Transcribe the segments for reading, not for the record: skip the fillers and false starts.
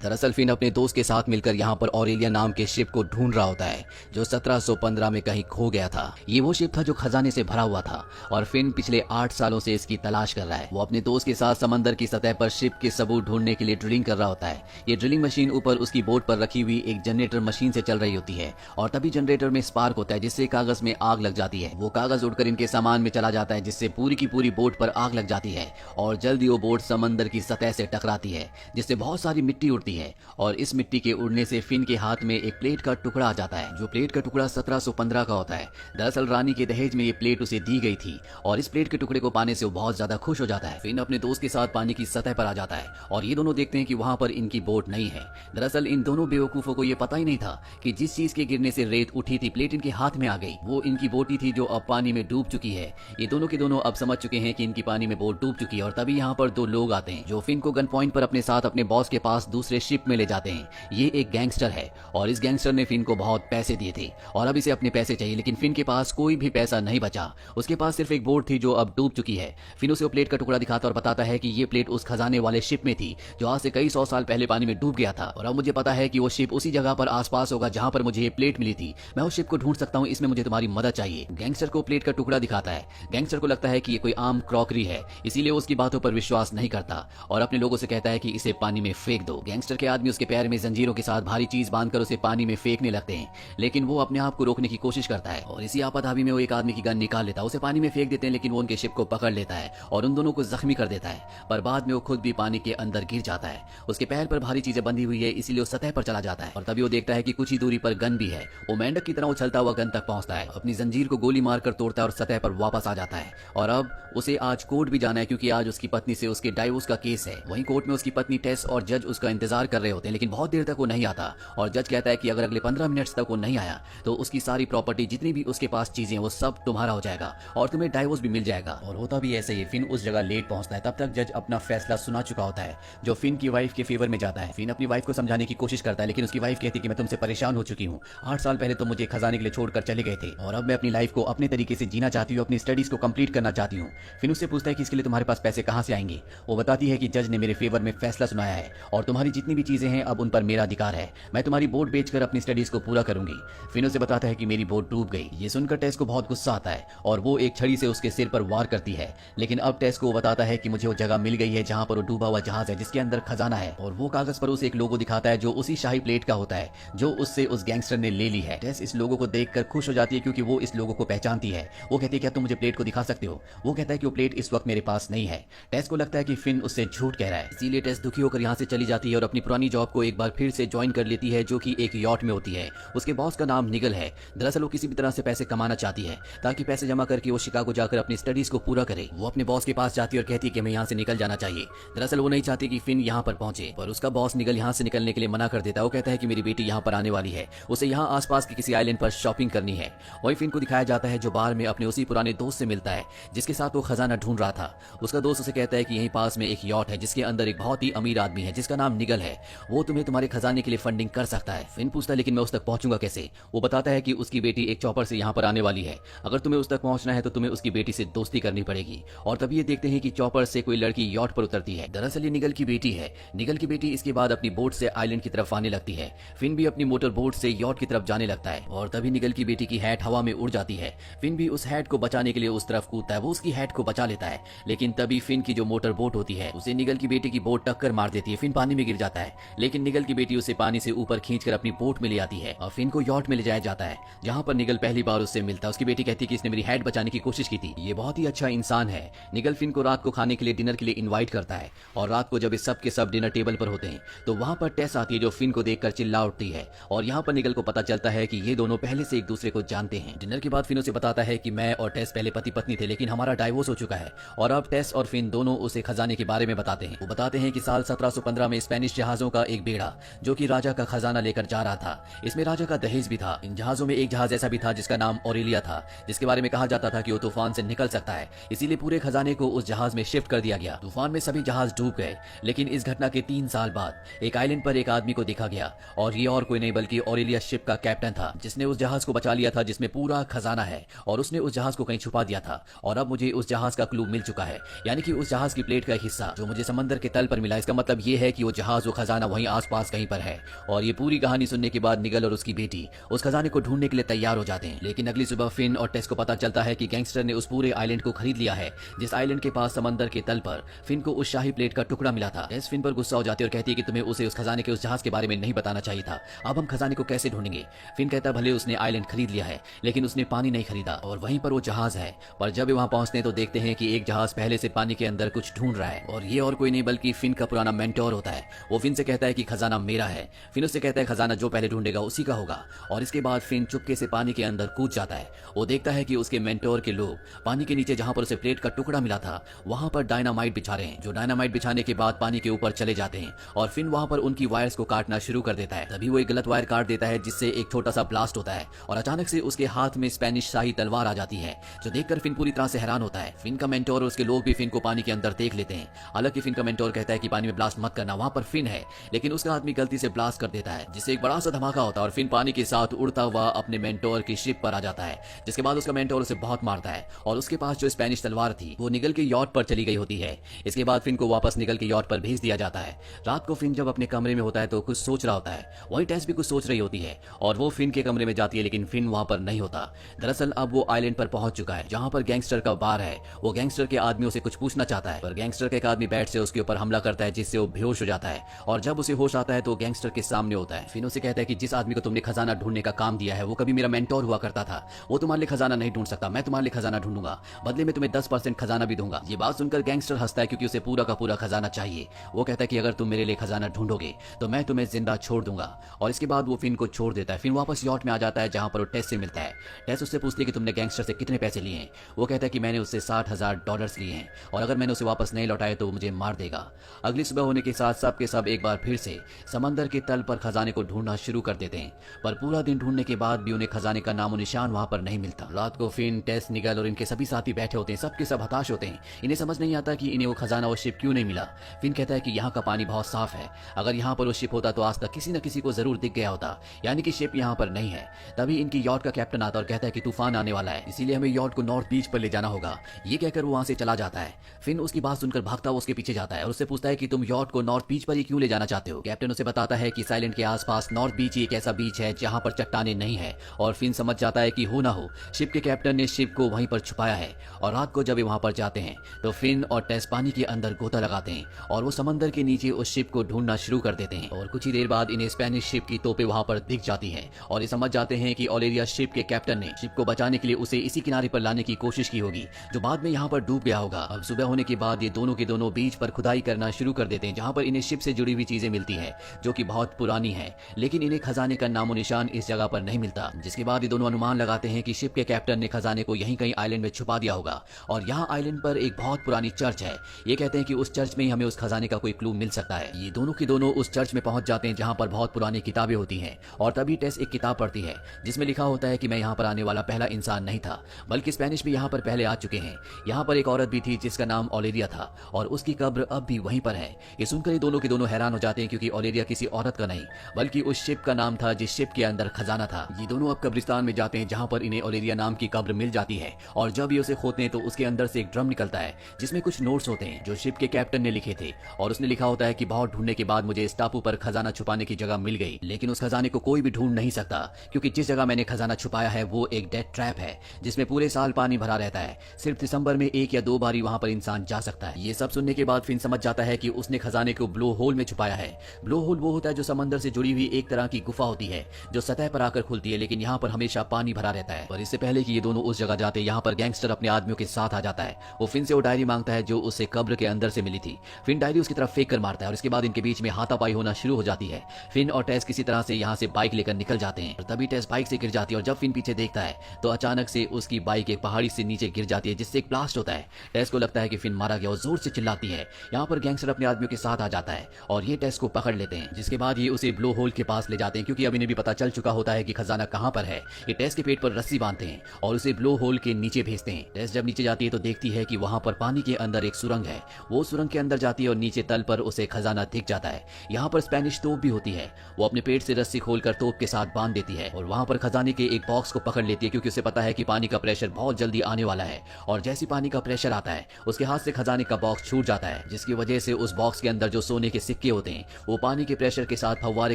दरअसल फिन अपने दोस्त के साथ मिलकर यहाँ पर ऑरेलिया नाम के शिप को ढूंढ रहा होता है जो 1715 में कहीं खो गया था। ये वो शिप था जो खजाने से भरा हुआ था और फिन पिछले 8 सालों से इसकी तलाश कर रहा है। वो अपने दोस्त के साथ समंदर की सतह पर शिप के सबूत ढूंढने के लिए ड्रिलिंग कर रहा होता है। ये ड्रिलिंग मशीन ऊपर उसकी बोट पर रखी हुई एक जनरेटर मशीन से चल रही होती है और तभी जनरेटर में स्पार्क होता है जिससे कागज में आग लग जाती है। वो कागज उड़कर इनके सामान में चला जाता है जिससे पूरी की पूरी बोट पर आग लग जाती है और जल्दी वो बोट समंदर की सतह से टकराती है जिससे बहुत सारी मिट्टी उड़ती है और इस मिट्टी के उड़ने से फिन के हाथ में एक प्लेट का टुकड़ा आ जाता है। जो प्लेट का टुकड़ा 1715 का होता है। दरअसल रानी के दहेज में ये प्लेट उसे दी गई थी और इस प्लेट के टुकड़े को पाने से वो बहुत ज्यादा खुश हो जाता है। फिन अपने दोस्त के साथ पानी की सतह पर आ जाता है और ये दोनों देखते हैं कि वहां पर इनकी बोट नहीं है। दरअसल इन दोनों बेवकूफों को ये पता ही नहीं था कि जिस चीज के गिरने से रेत उठी थी प्लेट इनके हाथ में आ गई, वो इनकी बोटी थी जो अब पानी में डूब चुकी है। ये दोनों के दोनों अब समझ चुके हैं कि इनकी पानी में बोट डूब चुकी है और तभी यहाँ पर 2 लोग आते हैं जो फिन को गन पॉइंट पर अपने साथ अपने बॉस के पास दूसरे शिप में ले जाते हैं। ये एक गैंगस्टर है और इस गैंगस्टर ने फिन को बहुत पैसे दिए थे और अब इसे अपने पैसे चाहिए, लेकिन फिन के पास कोई भी पैसा नहीं बचा। उसके पास सिर्फ एक बोट थी जो अब डूब चुकी है। फिन उसे वो प्लेट का टुकड़ा दिखाता और बताता है कि ये प्लेट उस खजाने वाले शिप में थी जो आज से कई 100 साल पहले पानी में डूब गया था और अब मुझे पता है कि वो शिप उसी जगह पर आसपास होगा जहां पर मुझे ये प्लेट मिली थी। मैं उस शिप को ढूंढ सकता हूँ, इसमें मुझे तुम्हारी मदद चाहिए। गैंगस्टर को प्लेट का टुकड़ा दिखाता है। गैंगस्टर को लगता है कि ये कोई आम क्रॉकरी है, इसीलिए उसकी बातों पर विश्वास नहीं करता और अपने लोगों से कहता है कि इसे पानी में फेंक दो। गैंगस्टर के आदमी उसके पैर में जंजीरों के साथ भारी चीज बांधकर उसे पानी में फेंकने लगते हैं, लेकिन वो अपने आप को रोकने की कोशिश करता है और इसी आपाधापी में वो एक आदमी की गन निकाल लेता है, उसे पानी में फेंक देते हैं, लेकिन वो उनके शिप को पकड़ लेता है और उन दोनों को जख्मी कर देता है। पर बाद में वो खुद भी पानी के अंदर गिर जाता है। उसके पैर पर भारी चीजें बंधी हुई है, इसीलिए वो सतह पर चला जाता है और तभी वो देखता है कि कुछ ही दूरी पर गन भी है। वो मेंढक की तरह उछलता हुआ गन तक पहुंचता है, अपनी जंजीर को गोली मारकर तोड़ता है और सतह पर वापस आ जाता है। और अब उसे आज कोर्ट भी जाना है क्योंकि आज उसकी पत्नी से उसके डाइवोर्स का केस है। वहीं कोर्ट में उसकी पत्नी टेस और जज उसका इंतजार कर रहे होते हैं, लेकिन बहुत देर तक वो नहीं आता और जज कहता है कि अगर अगले 15 मिनट्स तक वो नहीं आया तो उसकी सारी प्रॉपर्टी जितनी भी उसके पास चीजें वो सब तुम्हारा हो जाएगा और तुम्हें डाइवोर्स भी मिल जाएगा। और होता भी ऐसे ही। फिन उस जगह लेट पहुंचता है, तब तक जज अपना फैसला सुना चुका होता है जो फिन की वाइफ के फेवर में जाता है। फिन अपनी वाइफ को समझाने की कोशिश करता है, लेकिन उसकी वाइफ कहती है कि मैं तुमसे परेशान हो चुकी हूँ। 8 साल पहले तो मुझे खजाने के लिए छोड़कर चले गए थे और अब मैं अपनी लाइफ को अपने तरीके से जीना चाहती हूँ, अपनी स्टडीज को कंप्लीट करना चाहती हूँ। फिन उससे पूछता है कि इसके लिए तुम्हारे पास पैसे कहाँ से आएंगे। वो बताती है कि जज ने मेरे फेवर में फैसला सुनाया है और तुम्हारी जितनी भी चीजें हैं अब उन पर मेरा अधिकार है। मैं तुम्हारी बोट बेचकर अपनी स्टडीज को पूरा करूंगी। फिन उसे बताता है कि मेरी बोट डूब गई। ये सुनकर टेस को बहुत गुस्सा आता है और वो एक छड़ी से उसके सिर पर वार करती है, लेकिन अब टेस को बताता है कि मुझे वो जगह मिल गई है जहां पर वो डूबा हुआ जहाज है जिसके अंदर खजाना है और वो कागज पर उसे एक लोगो दिखाता है जो उसी शाही प्लेट का होता है जो उससे उस गैंगस्टर ने ले ली है। टेस इस लोगो को देखकर खुश हो जाती है क्योंकि वो इस लोगो को पहचानती है। वो कहती है क्या तुम मुझे प्लेट को दिखा सकते हो। वो कहता है कि वो प्लेट इस वक्त मेरे पास नहीं है। टेस को लगता है कि फिन उससे झूठ कह रहा है, इसीलिए टेस दुखी होकर यहाँ से चली जाती है और अपनी पुरानी जॉब को एक बार फिर से ज्वाइन कर लेती है जो कि एक यॉट में होती है। उसके बॉस का नाम निगल है। दरअसल वो किसी भी तरह से पैसे कमाना चाहती है ताकि पैसे जमा करके वो शिकागो जाकर अपनी स्टडीज को पूरा करे। वो अपने बॉस के पास जाती है और कहती है कि हमें यहाँ से निकल जाना चाहिए। दरअसल वो नहीं चाहती कि फिन यहाँ पर पहुंचे, पर उसका बॉस निगल यहाँ से निकलने के लिए मना कर देता है। वो कहता है कि मेरी बेटी यहाँ पर आने वाली है, उसे यहाँ आसपास के किसी आइलैंड पर शॉपिंग करनी है। वही फिन को दिखाया जाता है जो बार में अपने उसी पुराने दोस्त से मिलता है जिसके साथ वो खजाना ढूंढ रहा था। उसका दोस्त उसे कहता है कि यहीं पास में एक यॉट है जिसके अंदर एक बहुत ही अमीर आदमी है जिसका नाम निगल है, वो तुम्हें तुम्हारे खजाने के लिए फंडिंग कर सकता है। फिन पूछता है लेकिन मैं उस तक पहुंचूंगा कैसे। वो बताता है कि उसकी बेटी एक चॉपर से यहाँ पर आने वाली है, अगर तुम्हें उस तक पहुंचना है तो तुम्हें उसकी बेटी से दोस्ती करनी पड़ेगी। और तभी ये देखते हैं कि चॉपर से कोई लड़की यॉट पर उतरती है। दरअसल ये निगल की बेटी है। निगल की बेटी इसके बाद अपनी बोट से आइलैंड की तरफ आने लगती है। फिन भी अपनी मोटर बोट से यॉट की तरफ जाने लगता है और तभी निगल की बेटी की हैट हवा में उड़ जाती है। फिन भी उस हैट को बचाने के लिए उस तरफ कूदता है, वो उसकी हैट को बचा लेता है, लेकिन तभी फिन की जो मोटर बोट होती है उसे निगल की बेटी की बोट टक्कर मार देती है। फिन पानी में गिर जाता है, लेकिन निगल की बेटी उसे पानी से ऊपर खींचकर अपनी बोट में ले आती है और फिन को यॉट में ले जाया जाता है जहां पर निगल पहली बार उससे मिलता है। उसकी बेटी कहती है कि इसने मेरी हैट बचाने की कोशिश की थी, ये बहुत ही अच्छा इंसान है। निगल फिन को रात को खाने के लिए डिनर के लिए इनवाइट करता है और रात को जब इस सब के सब डिनर टेबल पर होते हैं तो वहां पर टेस आती है जो फिन को देखकर चिल्ला उठती है और यहाँ पर निगल को पता चलता है कि ये दोनों पहले से एक दूसरे को जानते हैं। डिनर के बाद फिन उसे बताता है कि मैं और टेस पहले पति पत्नी थे, लेकिन हमारा डाइवोर्स हो चुका है और अब टेस और फिन दोनों उसे खजाने के बारे में बताते हैं। वो बताते हैं कि साल 1715 में स्पेनिश जहाजों का एक बेड़ा जो कि राजा का खजाना लेकर जा रहा था, इसमें राजा का दहेज भी था। इन जहाजों में एक जहाज ऐसा भी था जिसका नाम ऑरेलिया था, जिसके बारे में कहा जाता था कि वो तूफान से निकल सकता है, इसीलिए पूरे खजाने को उस जहाज में शिफ्ट कर दिया गया। तूफान में सभी जहाज डूब गए, लेकिन इस घटना के 3 साल बाद एक आइलैंड पर एक आदमी को देखा गया और ये और कोई नहीं बल्कि ऑरेलिया शिप का कैप्टन था जिसने उस जहाज को बचा लिया था जिसमें पूरा खजाना है और उसने उस जहाज को कहीं छुपा दिया था। और अब मुझे उस जहाज का क्लू मिल चुका है, यानी कि उस जहाज की प्लेट का एक हिस्सा जो मुझे समंदर के तल पर मिला। इसका मतलब ये है कि वो जहाज वो खजाना वहीं आसपास कहीं पर है। और ये पूरी कहानी सुनने के बाद निगल और उसकी बेटी उस खजाने को ढूंढने के लिए तैयार हो जाते हैं। लेकिन अगली सुबह फिन और टेस को पता चलता है कि गैंगस्टर ने उस पूरे आइलैंड को खरीद लिया है, जिस आइलैंड के पास समंदर के तल पर फिन को उस शाही प्लेट का टुकड़ा मिला था। टेस फिन पर गुस्सा हो जाती है और कहती है कि तुम्हें उसे उस खजाने के उस जहाज के बारे में नहीं बताना चाहिए था। अब हम खजाने को कैसे ढूंढेंगे? फिन कहता भले उसने आइलैंड खरीद लिया है, लेकिन उसने पानी नहीं खरीदा और वहीं पर वो जहाज है। पर जब वहां पहुंचते हैं तो देखते हैं कि एक जहाज पहले से पानी के अंदर कुछ ढूंढ रहा है, और ये और कोई नहीं बल्कि फिन का पुराना मेंटोर होता है। वो फिन से कहता है कि खजाना मेरा है। फिन उससे कहता है खजाना जो पहले ढूंढेगा उसी का होगा। और इसके बाद फिन चुपके से पानी के अंदर कूद जाता है। वो देखता है कि उसके मेंटोर के लोग पानी के नीचे जहां पर उसे प्लेट का टुकड़ा मिला था वहां पर डायनामाइट बिछा रहे हैं। जो डायनामाइट बिछाने के बाद पानी के ऊपर चले जाते हैं और फिन वहां पर उनकी वायर्स को काटना शुरू कर देता है। तभी वो एक गलत वायर काट देता है, जिससे एक छोटा सा ब्लास्ट होता है और अचानक से उसके हाथ में स्पेनिश शाही तलवार आ जाती है, जो देखकर फिन पूरी तरह से हैरान होता है। फिन का मेंटोर और उसके लोग भी फिन को पानी के अंदर देख लेते हैं। हालांकि फिन का मेंटोर कहता है कि पानी में ब्लास्ट मत करना, वहां पर फिन है, लेकिन उसका आदमी गलती से ब्लास्ट कर देता है, जिससे एक बड़ा सा धमाका होता है और फिन पानी के साथ उड़ता हुआ अपने मेंटोर की शिप पर आ जाता है। जिसके बाद उसका मेंटोर उसे बहुत मारता है और उसके पास जो स्पेनिश तलवार थी वो निगल के यॉट पर चली गई होती है। इसके बाद फिन को वापस निगल के यॉट पर भेज दिया जाता है। रात को फिन जब अपने कमरे में होता है तो कुछ सोच रहा होता है। वही टेस भी कुछ सोच रही होती है और वो फिन के कमरे में जाती है, लेकिन फिन वहां पर नहीं होता। दरअसल अब वो आइलैंड पर पहुंच चुका है जहां पर गैंगस्टर का बार है। वो गैंगस्टर के आदमियों से कुछ पूछना चाहता है, पर गैंगस्टर का एक आदमी बैट से उसके ऊपर हमला करता है, जिससे वो बेहोश हो जाता है। और जब उसे होश आता है तो गैंगस्टर के सामने होता है। फिन उसे कहता है कि जिस आदमी को तुमने खजाना ढूंढने का काम दिया है वो कभी मेरा मेंटोर हुआ करता था। वो तुम्हारे लिए खजाना नहीं ढूंढ सकता, मैं तुम्हारे लिए खजाना ढूंढूंगा, बदले में तुम्हें 10% खजाना भी दूंगा। ये बात सुनकर गैंगस्टर हंसता है, क्योंकि उसे पूरा का पूरा खजाना चाहिए। वो कहता है कि अगर तुम मेरे लिए खजाना ढूंढोगे तो मैं तुम्हें जिंदा छोड़ दूंगा। और इसके बाद वो फिन को छोड़ देता है। फिन वापस यॉट में आ जाता है जहां पर वो टेस से मिलता है। टेस उससे पूछती है कि तुमने गैंगस्टर से कितने पैसे लिए हैं? वो कहता है कि मैंने उससे $60,000 लिए हैं और अगर मैंने उसे वापस नहीं लौटाए तो वो मुझे मार देगा। अगली सुबह होने के साथ सब के सब एक बार फिर से समंदर के तल पर खजाने को ढूंढना शुरू कर देते हैं, पर पूरा दिन ढूंढने के बाद भी उन्हें खजाने का नामो निशान वहां पर नहीं मिलता। रात को फिन, टेस, निगल और इनके सभी साथी बैठे होते हैं। सबके सब हताश होते हैं। इन्हें समझ नहीं आता कि इन्हें वो खजाना और शिप क्यों नहीं मिला। फिन कहता है कि यहाँ का पानी बहुत साफ है, अगर यहाँ पर वो शिप होता तो आज तक किसी न किसी को जरूर दिख गया होता, यानी कि शिप यहाँ पर नहीं है। तभी इनकी यॉट का कैप्टन आता है और कहता है कि तूफान आने वाला है, इसीलिए हमें यॉट को नॉर्थ बीच पर ले जाना होगा। ये कहकर वो वहां से चला जाता है। फिन उसकी बात सुनकर भागता हुआ उसके पीछे जाता है और उससे पूछता है कि तुम यॉट को नॉर्थ बीच पर ही क्यों ले जाना चाहते हो। कैप्टन उसे बताता है कि साइलेंट के आसपास नॉर्थ बीच ही एक ऐसा बीच है जहां पर चट्टाने नहीं है। और फिन समझ जाता है कि हो ना हो शिप के कैप्टन ने शिप को वहीं पर छुपाया है। और रात को जब वे वहां पर जाते हैं तो फिन और टेस पानी के अंदर गोता लगाते हैं और वो समंदर के नीचे उस शिप को ढूंढना शुरू कर देते हैं। और कुछ ही देर बाद इन्हें स्पेनिश शिप की तोपें वहां पर दिख जाती हैं और ये समझ जाते हैं कि ओलेरिया शिप के कैप्टन ने शिप को बचाने के लिए उसे इसी किनारे पर लाने की कोशिश की होगी, जो बाद में यहाँ पर डूब गया होगा। अब सुबह होने के बाद ये दोनों के दोनों बीच पर खुदाई करना शुरू कर देते हैं, जहाँ पर इन्हें शिप से जुड़ी हुई चीजें मिलती है जो कि बहुत पुरानी है, लेकिन इन्हें खजाने का नामो निशान इस जगह पर नहीं मिलता। जिसके बाद ये दोनों अनुमान लगाते हैं कि शिप के कैप्टन ने खजाने को यहीं कहीं आइलैंड में छुपा दिया होगा। और यहाँ आइलैंड पर एक बहुत पुरानी चर्च है। ये कहते हैं कि उस चर्च में ही हमें उस खजाने का कोई क्लू मिल सकता है। ये दोनों के दोनों उस चर्च में पहुंच जाते हैं जहाँ पर बहुत पुरानी किताबें होती हैं। और तभी टेस एक किताब पढ़ती है जिसमें लिखा होता है कि मैं यहाँ पर आने वाला पहला इंसान नहीं था, बल्कि स्पेनिश भी यहाँ पर पहले आ चुके हैं। यहाँ पर एक औरत भी थी जिसका नाम ओलेरिया था और उसकी कब्र अब भी वहीं पर है। ये सुनकर ये दोनों के दोनों हैरान हो जाते हैं, क्योंकि ओलेरिया किसी औरत का नहीं बल्कि उस शिप का नाम था जिस शिप के अंदर खजाना था। ये दोनों अब कब्रिस्तान में जाते हैं जहाँ पर इन्हें ओलेरिया नाम की कब्र मिल जाती है। और जब ये उसे खोदते हैं तो उसके अंदर से एक ड्रम निकलता है जिसमें कुछ नोट्स होते हैं जो शिप के कैप्टन ने लिखे थे। और उसने लिखा होता है कि बहुत ढूंढने के बाद मुझे इस टापू पर खजाना छुपाने की जगह मिल गई, लेकिन उस खजाने को कोई भी ढूंढ नहीं सकता, क्योंकि जिस जगह मैंने खजाना छुपाया है वो एक डेथ ट्रैप है जिसमें पूरे साल पानी भरा रहता है। सिर्फ दिसंबर में 1 या 2 बार वहां पर इंसान जा सकता है। ये सब सुनने के बाद फिन समझ जाता है कि उसने खजाने को ब्लो होल में छुपाया है। ब्लो होल वो होता है जो समंदर से जुड़ी हुई एक तरह की गुफा होती है जो सतह पर आकर खुलती है, लेकिन यहाँ पर हमेशा पानी भरा रहता है। और इससे पहले कि ये दोनों उस जगह जाते, यहाँ पर गैंगस्टर अपने आदमियों के साथ आ जाता है। वो फिन से वो डायरी मांगता है जो उसे कब्र के अंदर से मिली थी। फिन डायरी उसकी तरफ फेंक कर मारता है और इसके बाद इनके बीच में हाथापाई होना शुरू हो जाती है। फिन और टेस किसी तरह से यहाँ से बाइक लेकर निकल जाते हैं। तभी टेस बाइक से गिर जाती है और जब फिन पीछे देखता है तो अचानक से उसकी बाइक एक पहाड़ी से नीचे गिर जाती है, जिससे एक ब्लास्ट होता है। टेस को लगता है कि फिन मारा गया और जोर से चिल्लाती है। यहाँ पर गैंगस्टर अपने आदमियों के साथ आ जाता है और ये टेस को पकड़ लेते हैं, जिसके बाद ये उसे ब्लो होल के पास ले जाते हैं, क्योंकि अब इन्हें भी पता चल चुका होता है कि खजाना कहाँ पर है। ये टेस के पेट पर रस्सी बांधते हैं और उसे ब्लो होल के नीचे भेजते हैं। टेस जब नीचे जाती है तो देखती है कि वहां पर पानी के अंदर एक सुरंग है। वो सुरंग के अंदर जाती है और नीचे तल पर उसे खजाना दिख जाता है। यहाँ पर स्पेनिश तोप भी होती है। वो अपने पेट से रस्सी खोलकर तोप के साथ बांध देती है और वहां पर खजाने के एक बॉक्स को पकड़ लेती है, क्योंकि उसे पता है कि पानी का प्रेशर बहुत जल्दी आने वाला है। और जैसे पानी का प्रेशर आता है उसके हाथ से खजाने का बॉक्स छूट जाता है, जिसकी वजह से उस बॉक्स के अंदर जो सोने के सिक्के सिक्के होते हैं वो पानी के प्रेशर के साथ फव्वारे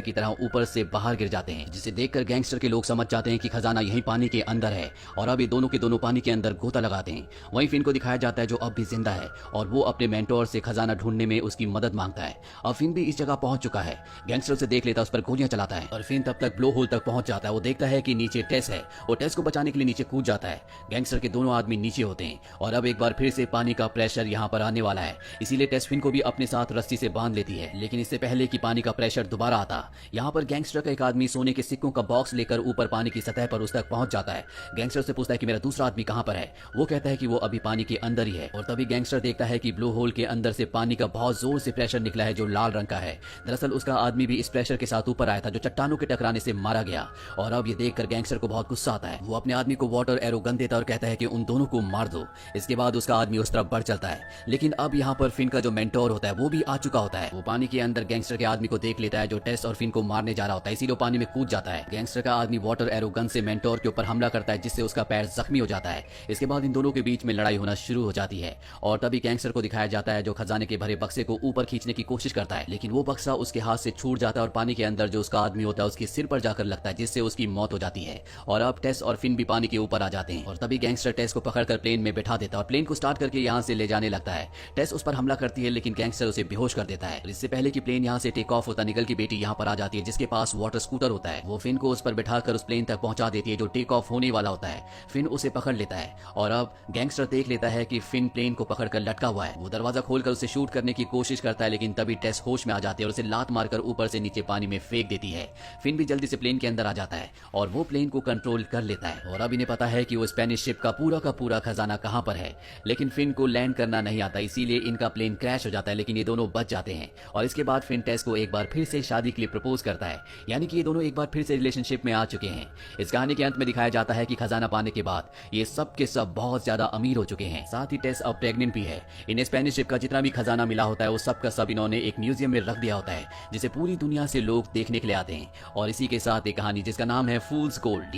की तरह ऊपर से बाहर गिर जाते हैं, जिसे देखकर गैंगस्टर के लोग समझ जाते हैं कि खजाना यहीं पानी के अंदर है और अब ये दोनों के दोनों पानी के अंदर गोता लगाते हैं। वहीं फिन को दिखाया जाता है जो अब भी जिंदा है और वो अपने मेंटोर से खजाना ढूंढने में उसकी मदद मांगता है। अब फिन भी इस जगह पहुंच चुका है, गैंगस्टर उसे देख लेता, उस पर गोलियां चलाता है और फिन तब तक ब्लो होल तक पहुंच जाता है। वो देखता है कि नीचे टेस है, वो टेस को बचाने के लिए नीचे कूद जाता है। गैंगस्टर के दोनों आदमी नीचे होते हैं और अब एक बार फिर से पानी का प्रेशर यहाँ पर आने वाला है, इसीलिए टेस फिन को भी अपने साथ रस्सी से बांध लेती है। लेकिन इससे पहले कि पानी का प्रेशर दोबारा आता, यहाँ पर गैंगस्टर का एक आदमी सोने के सिक्कों का बॉक्स लेकर ऊपर पानी की सतह पर उस तक पहुंच जाता है। गैंगस्टर से पूछता है कि मेरा दूसरा आदमी कहां पर है। वो कहता है कि वो अभी पानी के अंदर ही है और तभी गैंगस्टर देखता है कि ब्लो होल के अंदर से पानी का बहुत जोर से प्रेशर निकला है जो लाल रंग का है। दरअसल उसका आदमी भी इस प्रेशर के साथ ऊपर आया था जो चट्टानों के टकराने से मारा गया और अब ये देखकर गैंगस्टर को बहुत गुस्सा आता है। वो अपने आदमी को वाटर एरो गन देता है और कहता है कि उन दोनों को मार दो। इसके बाद उसका आदमी उस तरफ बढ़ चलता है, लेकिन अब यहाँ पर फिन का जो मेंटोर होता है वो भी आ चुका होता है। वो पानी के अंदर गैंगस्टर के आदमी को देख लेता है जो टेस और फिन को मारने जा रहा होता है, इसीलिए वो पानी में कूद जाता है। गैंगस्टर का आदमी वाटर एरो गन से मेंटोर के ऊपर हमला करता है जिससे उसका पैर जख्मी हो जाता है। इसके बाद इन दोनों के बीच में लड़ाई होना शुरू हो जाती है और तभी गैंगस्टर को दिखाया जाता है जो खजाने के भरे बक्से को ऊपर खींचने की कोशिश करता है, लेकिन वो बक्सा उसके हाथ से छूट जाता है और पानी के अंदर जो उसका आदमी होता है उसके सिर पर जाकर लगता है जिससे उसकी मौत हो जाती है। और अब टेस और फिन भी पानी के ऊपर आ जाते हैं और तभी गैंगस्टर टेस को पकड़कर प्लेन में बैठा देता है और प्लेन को स्टार्ट करके यहाँ से ले जाने लगता है। टेस उस पर हमला करती है लेकिन गैंगस्टर उसे बेहोश कर देता है। इससे पहले कि प्लेन यहाँ से टेक ऑफ होता निकल की बेटी यहाँ पर आ जाती है जिसके पास वाटर स्कूटर होता है। वो फिन को उस पर बैठाकर उस प्लेन तक पहुंचा देती है जो टेक ऑफ होने वाला होता है। फिन उसे पकड़ लेता है और अब गैंगस्टर देख लेता है कि फिन प्लेन को पकड़कर लटका हुआ है। वो दरवाजा खोलकर उसे शूट करने की कोशिश करता है लेकिन तभी टेस होश में आ जाती है और उसे लात मारकर ऊपर से नीचे पानी में फेंक देती है। फिन भी जल्दी से प्लेन के अंदर आ जाता है और वो प्लेन को कंट्रोल कर लेता है और अब इन्हें पता है कि वो स्पेनिश शिप का पूरा खजाना कहां पर है। लेकिन फिन को लैंड करना नहीं आता, इसीलिए इनका प्लेन क्रैश हो जाता है, लेकिन ये दोनों बच जाते हैं। और इसके बाद फिन टेस को एक बार फिर से शादी के लिए प्रपोज करता है, यानी कि ये दोनों एक बार फिर से रिलेशनशिप में आ चुके हैं। इस कहानी के अंत में दिखाया जाता है कि खजाना पाने के बाद ये सब के सब बहुत ज्यादा अमीर हो चुके हैं। साथ ही टेस अब प्रेग्नेंट भी है। इन्हें स्पेनिश शिप का जितना भी खजाना मिला होता है वो सब का सब इन्होंने एक म्यूजियम में रख दिया होता है जिसे पूरी दुनिया से लोग देखने के लिए आते हैं। और इसी के साथ एक कहानी जिसका नाम है फूल्स गोल्ड